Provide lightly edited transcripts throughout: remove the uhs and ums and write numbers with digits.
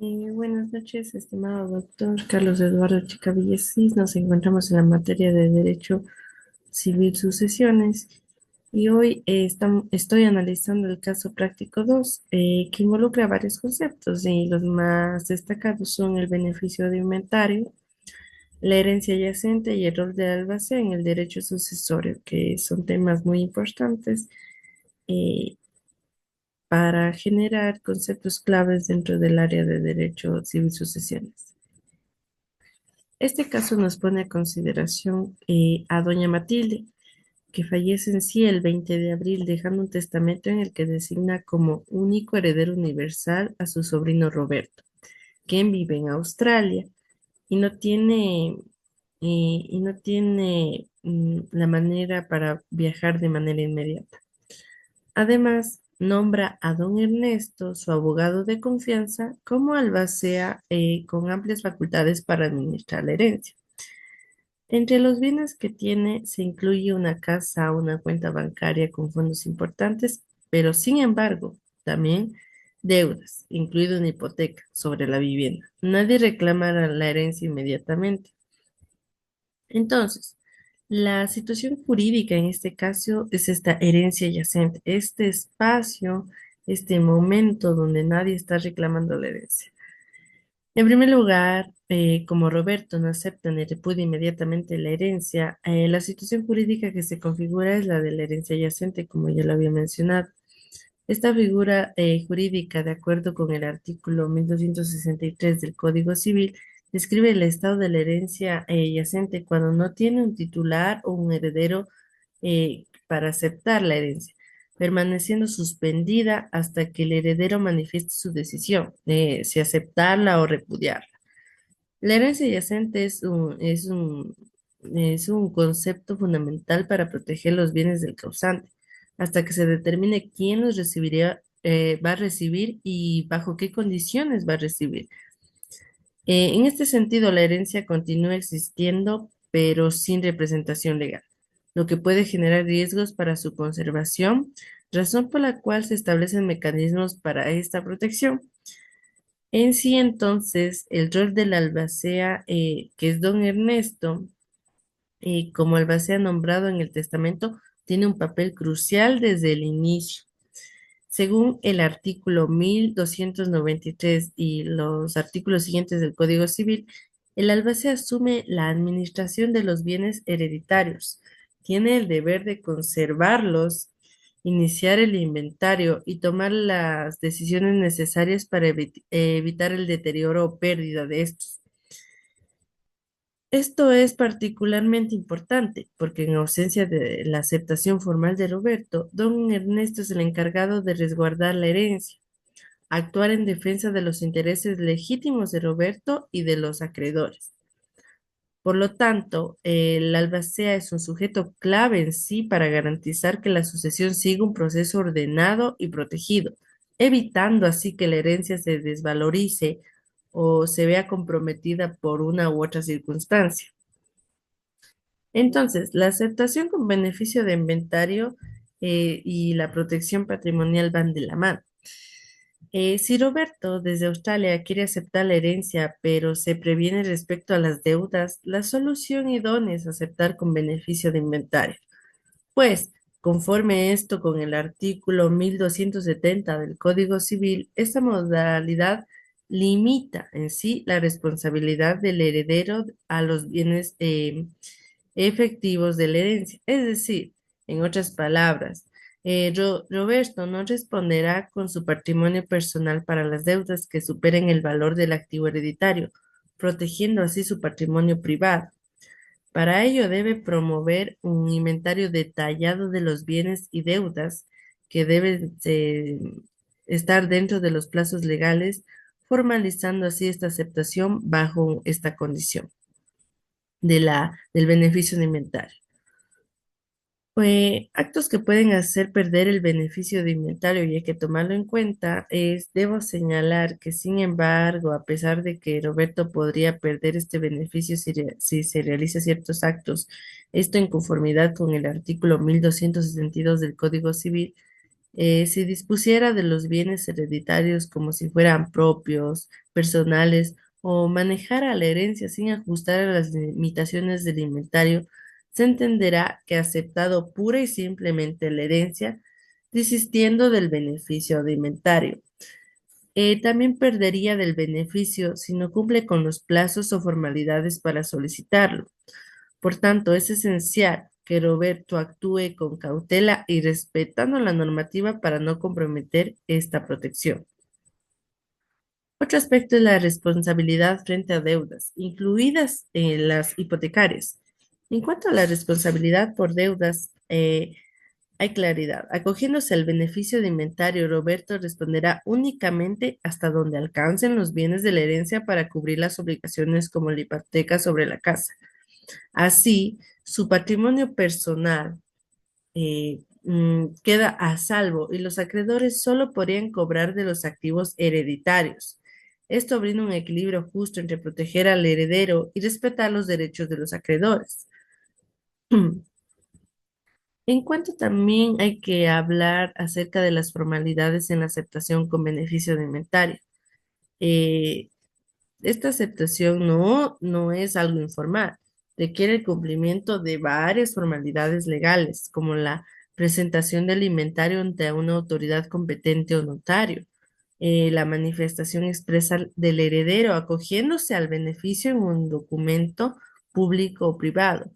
Buenas noches, estimado doctor Carlos Eduardo Chica Villesís. Nos encontramos en la materia de Derecho Civil Sucesiones y hoy estoy analizando el caso práctico 2, que involucra varios conceptos y los más destacados son el beneficio de inventario, la herencia yacente y el rol del albacea en el derecho sucesorio, que son temas muy importantes eh, para generar conceptos claves dentro del área de Derecho Civil Sucesiones. Este caso nos pone a consideración a doña Matilde, que fallece en sí el 20 de abril, dejando un testamento en el que designa como único heredero universal a su sobrino Roberto, quien vive en Australia y no tiene la manera para viajar de manera inmediata. Además, nombra a don Ernesto, su abogado de confianza, como albacea con amplias facultades para administrar la herencia. Entre los bienes que tiene se incluye una casa, una cuenta bancaria con fondos importantes, pero sin embargo, también deudas, incluida una hipoteca sobre la vivienda. Nadie reclama la herencia inmediatamente. Entonces, la situación jurídica en este caso es esta herencia yacente, este espacio, este momento donde nadie está reclamando la herencia. En primer lugar, como Roberto no acepta ni repudia inmediatamente la herencia, la situación jurídica que se configura es la de la herencia yacente, como ya lo había mencionado. Esta figura jurídica, de acuerdo con el artículo 1263 del Código Civil, describe el estado de la herencia yacente cuando no tiene un titular o un heredero para aceptar la herencia, permaneciendo suspendida hasta que el heredero manifieste su decisión de si aceptarla o repudiarla. La herencia yacente es un concepto fundamental para proteger los bienes del causante, hasta que se determine quién los va a recibir y bajo qué condiciones va a recibir. En este sentido, la herencia continúa existiendo, pero sin representación legal, lo que puede generar riesgos para su conservación, razón por la cual se establecen mecanismos para esta protección. En sí, entonces, el rol del albacea, que es don Ernesto, como albacea nombrado en el testamento, tiene un papel crucial desde el inicio. Según el artículo 1293 y los artículos siguientes del Código Civil, el albacea asume la administración de los bienes hereditarios. Tiene el deber de conservarlos, iniciar el inventario y tomar las decisiones necesarias para evitar el deterioro o pérdida de estos. Esto es particularmente importante porque en ausencia de la aceptación formal de Roberto, don Ernesto es el encargado de resguardar la herencia, actuar en defensa de los intereses legítimos de Roberto y de los acreedores. Por lo tanto, el albacea es un sujeto clave en sí para garantizar que la sucesión siga un proceso ordenado y protegido, evitando así que la herencia se desvalorice o se vea comprometida por una u otra circunstancia. Entonces, la aceptación con beneficio de inventario y la protección patrimonial van de la mano. Si Roberto desde Australia quiere aceptar la herencia, pero se previene respecto a las deudas, la solución idónea es aceptar con beneficio de inventario. Pues, conforme esto con el artículo 1270 del Código Civil, esta modalidad limita en sí la responsabilidad del heredero a los bienes efectivos de la herencia. Es decir, en otras palabras, Roberto no responderá con su patrimonio personal para las deudas que superen el valor del activo hereditario, protegiendo así su patrimonio privado. Para ello debe promover un inventario detallado de los bienes y deudas que deben estar dentro de los plazos legales, formalizando así esta aceptación bajo esta condición del beneficio de inventario. Actos que pueden hacer perder el beneficio de inventario y hay que tomarlo en cuenta debo señalar que sin embargo, a pesar de que Roberto podría perder este beneficio si se realiza ciertos actos, esto en conformidad con el artículo 1262 del Código Civil, Si dispusiera de los bienes hereditarios como si fueran propios, personales, o manejara la herencia sin ajustar a las limitaciones del inventario, se entenderá que ha aceptado pura y simplemente la herencia, desistiendo del beneficio de inventario. También perdería del beneficio si no cumple con los plazos o formalidades para solicitarlo. Por tanto, es esencial que Roberto actúe con cautela y respetando la normativa para no comprometer esta protección. Otro aspecto es la responsabilidad frente a deudas, incluidas las hipotecarias. En cuanto a la responsabilidad por deudas, hay claridad. Acogiéndose al beneficio de inventario, Roberto responderá únicamente hasta donde alcancen los bienes de la herencia para cubrir las obligaciones como la hipoteca sobre la casa. Así, su patrimonio personal queda a salvo y los acreedores solo podrían cobrar de los activos hereditarios. Esto brinda un equilibrio justo entre proteger al heredero y respetar los derechos de los acreedores. En cuanto también hay que hablar acerca de las formalidades en la aceptación con beneficio de inventario. Eh, Esta aceptación no es algo informal, requiere el cumplimiento de varias formalidades legales, como la presentación del inventario ante una autoridad competente o notario, la manifestación expresa del heredero acogiéndose al beneficio en un documento público o privado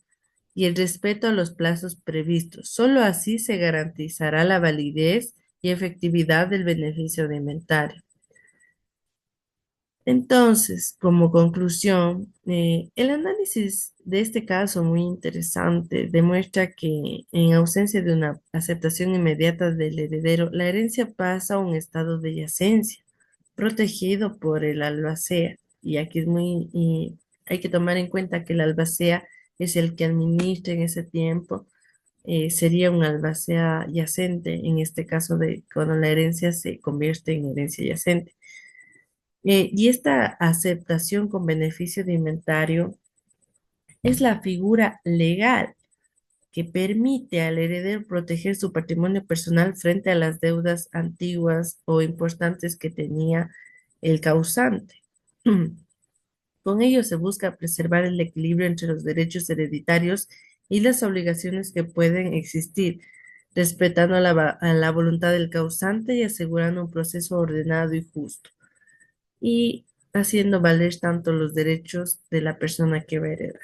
y el respeto a los plazos previstos. Solo así se garantizará la validez y efectividad del beneficio de inventario. Entonces, como conclusión, el análisis de este caso muy interesante demuestra que en ausencia de una aceptación inmediata del heredero, la herencia pasa a un estado de yacencia, protegido por el albacea. Y aquí hay que tomar en cuenta que el albacea es el que administra en ese tiempo, sería un albacea yacente en este caso de cuando la herencia se convierte en herencia yacente. Y esta aceptación con beneficio de inventario es la figura legal que permite al heredero proteger su patrimonio personal frente a las deudas antiguas o importantes que tenía el causante. Con ello se busca preservar el equilibrio entre los derechos hereditarios y las obligaciones que pueden existir, respetando a la voluntad del causante y asegurando un proceso ordenado y justo, y haciendo valer tanto los derechos de la persona que va a heredar.